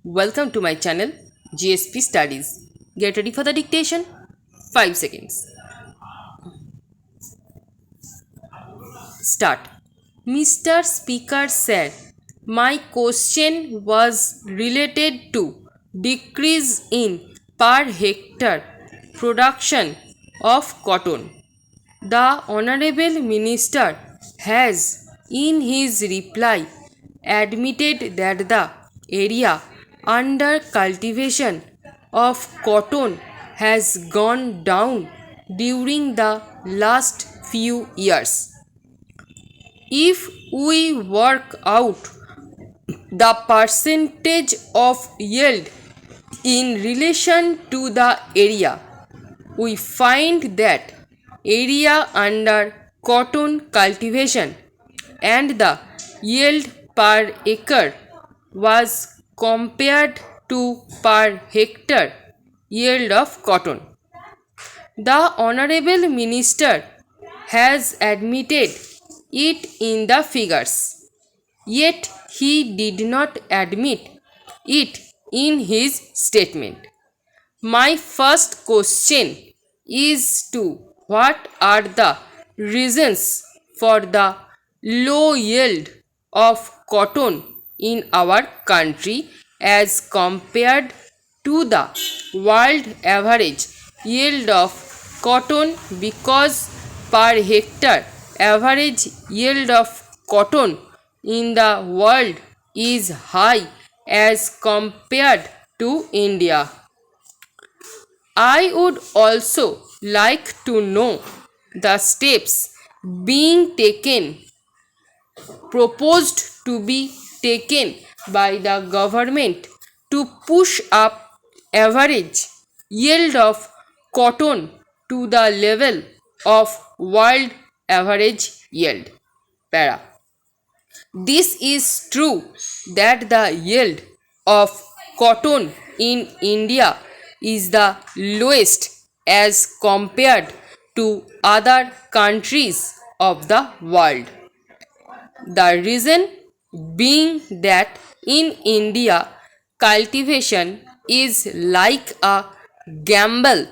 Welcome to my channel GSP Studies. Get ready for the dictation. 5 seconds. Start. Mr. Speaker said, my question was related to decrease in per hectare production of cotton. The Honorable Minister has, in his reply, admitted that the area under cultivation of cotton has gone down during the last few years. If we work out the percentage of yield in relation to the area, we find that area under cotton cultivation and the yield per acre was compared to per hectare yield of cotton. The Honorable Minister has admitted it in the figures, yet he did not admit it in his statement. My first question is to what are the reasons for the low yield of cotton in our country as compared to the world average yield of cotton, because per hectare average yield of cotton in the world is high as compared to India. I would also like to know the steps being taken, proposed to be taken by the government to push up average yield of cotton to the level of world average yield. Para. This is true that the yield of cotton in India is the lowest as compared to other countries of the world. The reason being that in India, cultivation is like a gamble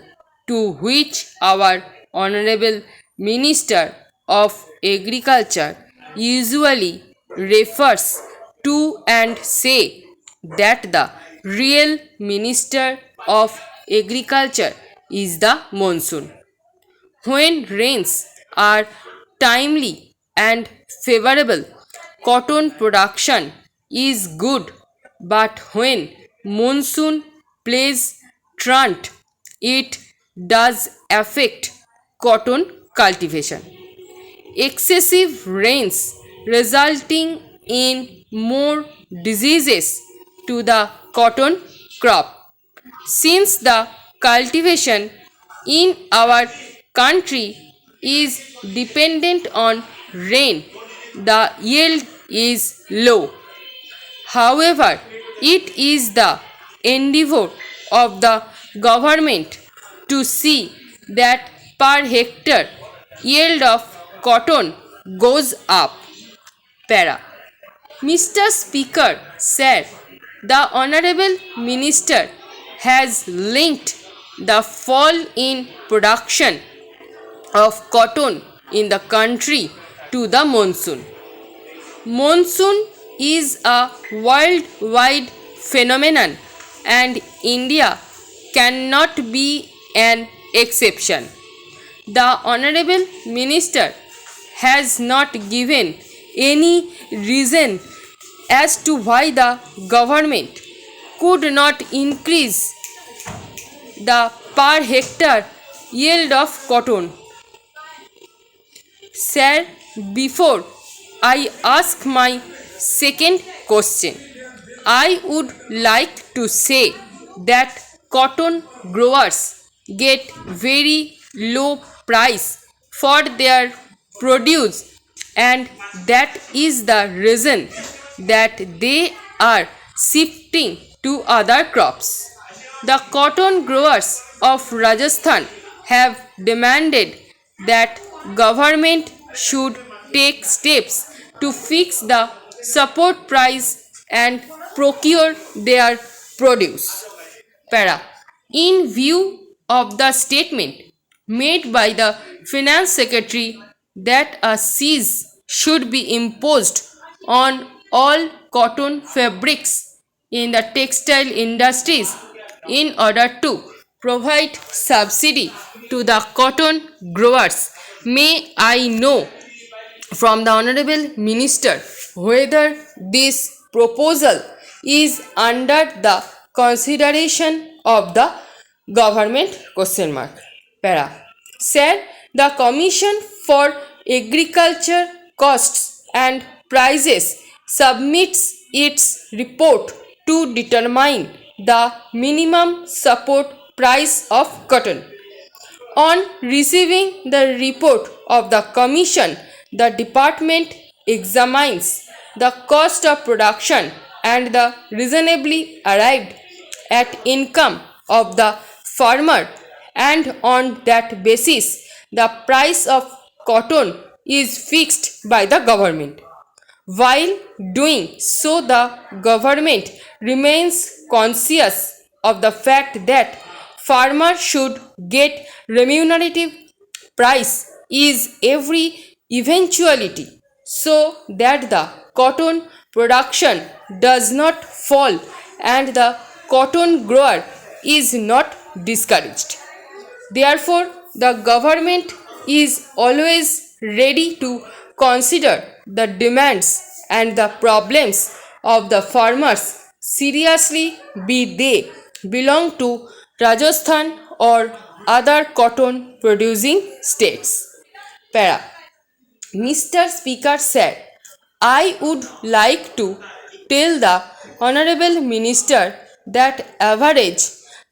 to which our Honorable Minister of Agriculture usually refers to and say that the real Minister of Agriculture is the monsoon. When rains are timely and favorable, cotton production is good, but when monsoon plays truant, it does affect cotton cultivation. Excessive rains resulting in more diseases to the cotton crop. Since the cultivation in our country is dependent on rain, the yield is low. However, it is the endeavor of the government to see that per hectare yield of cotton goes up. Para. Mr. Speaker said the Honorable Minister has linked the fall in production of cotton in the country to the monsoon. Monsoon is a worldwide phenomenon and India cannot be an exception. The Honorable Minister has not given any reason as to why the government could not increase the per hectare yield of cotton. Sir, before I ask my second question, I would like to say that cotton growers get very low price for their produce, and that is the reason that they are shifting to other crops. The cotton growers of Rajasthan have demanded that government should take steps to fix the support price and procure their produce. Para. In view of the statement made by the Finance Secretary that a cease should be imposed on all cotton fabrics in the textile industries in order to provide subsidy to the cotton growers, may I know from the Honorable Minister whether this proposal is under the consideration of the government? Question mark. Para. Sir, the Commission for Agriculture Costs and Prices submits its report to determine the minimum support price of cotton. On receiving the report of the Commission, the department examines the cost of production and the reasonably arrived at income of the farmer, and on that basis the price of cotton is fixed by the government. While doing so, the government remains conscious of the fact that farmer should get remunerative price is every eventuality, so that the cotton production does not fall and the cotton grower is not discouraged. Therefore, the government is always ready to consider the demands and the problems of the farmers seriously, be they belong to Rajasthan or other cotton producing states. Para. Mr. Speaker said, I would like to tell the Honorable Minister that average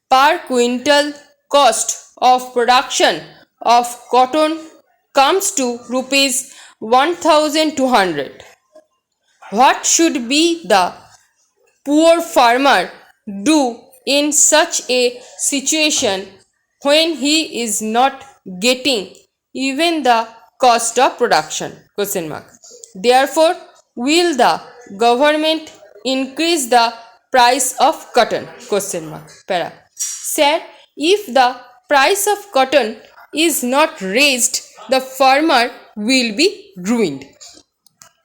per quintal cost of production of cotton comes to rupees 1200. What should be the poor farmer do in such a situation when he is not getting even the cost of production? Question mark. Therefore, will the government increase the price of cotton? Question mark. Para. Sir, if the price of cotton is not raised, the farmer will be ruined.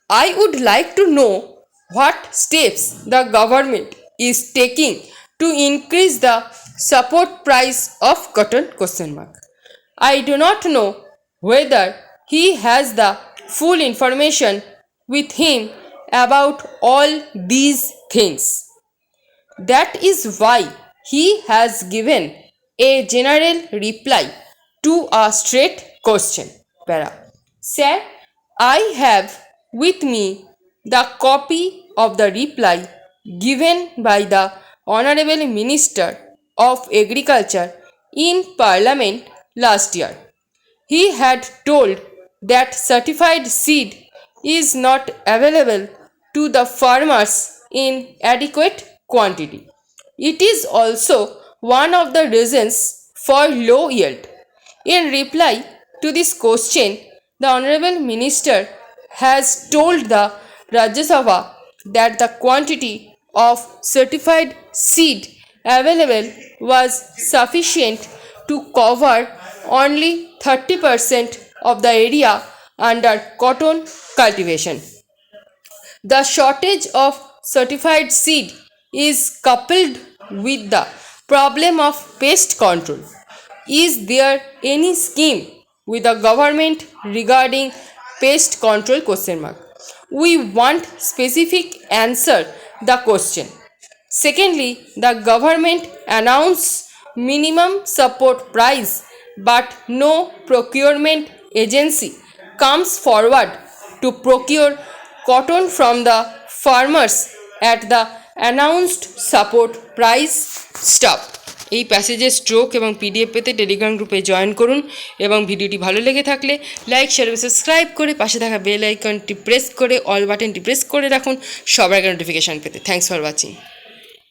I would like to know what steps the government is taking to increase the support price of cotton? Question mark. I do not know whether he has the full information with him about all these things. That is why he has given a general reply to a straight question. Para. Sir, I have with me the copy of the reply given by the Honorable Minister of Agriculture in Parliament last year. He had told that certified seed is not available to the farmers in adequate quantity. It is also one of the reasons for low yield. In reply to this question, the Honorable Minister has told the Rajya Sabha that the quantity of certified seed available was sufficient to cover only 30% of the area under cotton cultivation. The shortage of certified seed is coupled with the problem of pest control. Is there any scheme with the government regarding pest control? Question mark. We want specific answer the question. Secondly, the government announced minimum support price, but no procurement agency comes forward to procure cotton from the farmers at the announced support price. Stop. এই প্যাসেজের stroke এবং PDF পেতে Telegram গ্রুপে join করুন এবং ভিডিওটি ভালো লেগে থাকলে লাইক শেয়ার এবং সাবস্ক্রাইব করে পাশে থাকা বেল আইকনটি প্রেস করে অল বাটনটি প্রেস করে রাখুন সবার আগে নোটিফিকেশান পেতে। Thanks for watching.